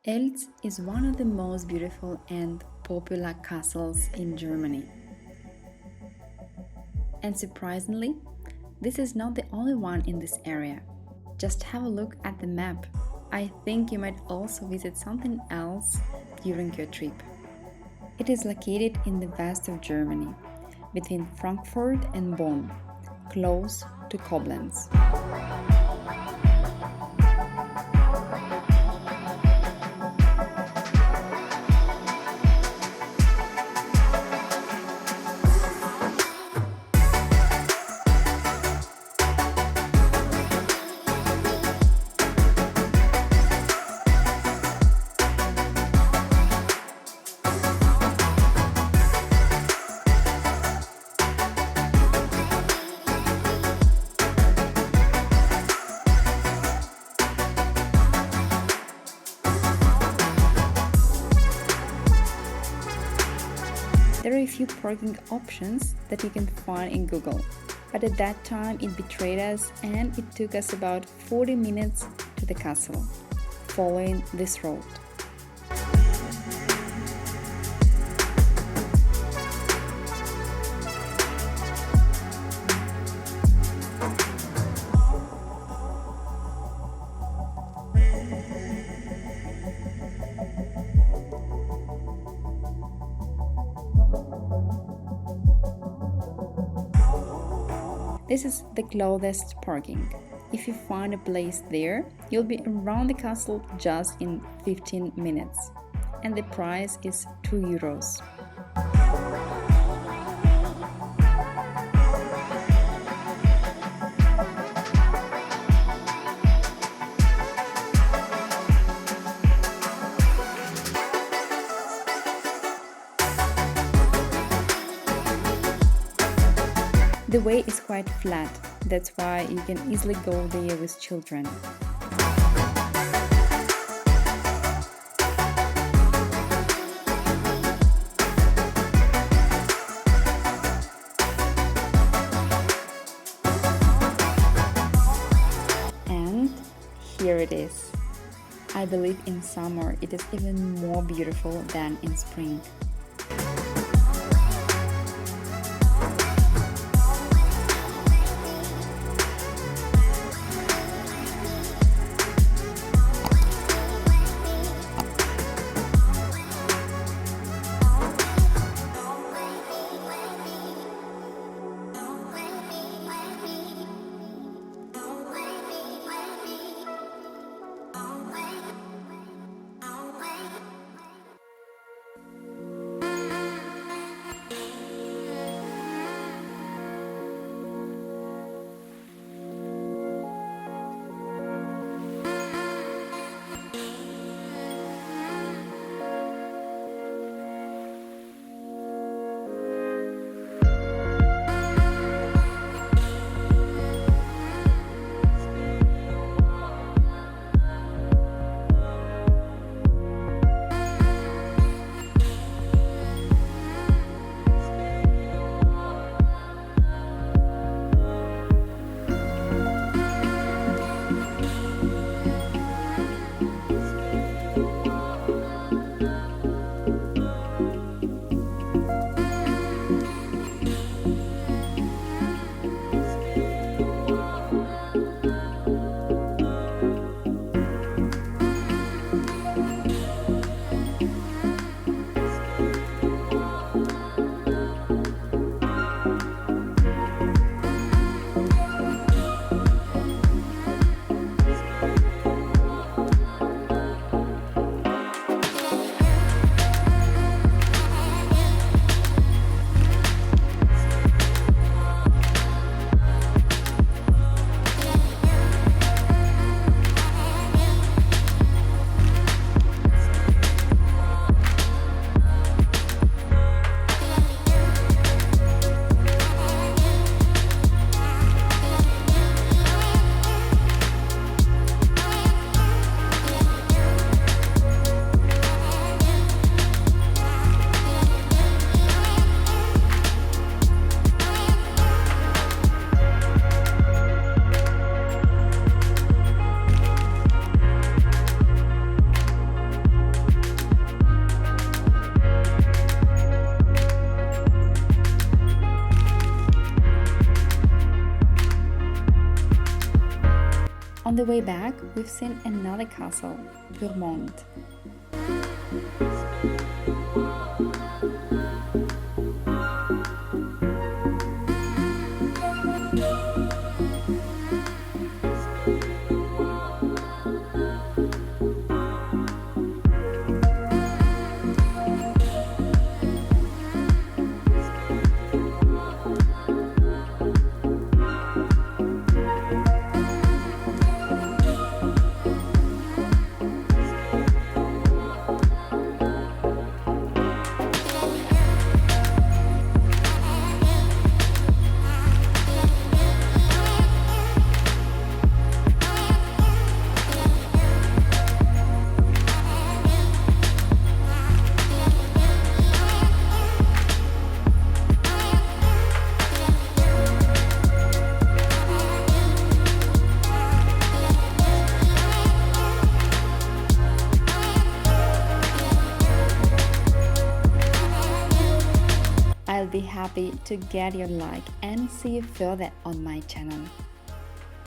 Eltz is one of the most beautiful and popular castles in Germany. And surprisingly, this is not the only one in this area. Just have a look at the map. I think you might also visit something else during your trip. It is located in the west of Germany, between Frankfurt and Bonn, close to Koblenz. There are a few parking options that you can find in Google, but at that time it betrayed us and it took us about 40 minutes to the castle, following this road. This is the closest parking. If you find a place there, you'll be around the castle just in 15 minutes. And the price is €2. The way is quite flat, that's why you can easily go there with children. And here it is. I believe in summer it is even more beautiful than in spring. the way back, we've seen another castle, Pyrmont. I'll be happy to get your like and see you further on my channel.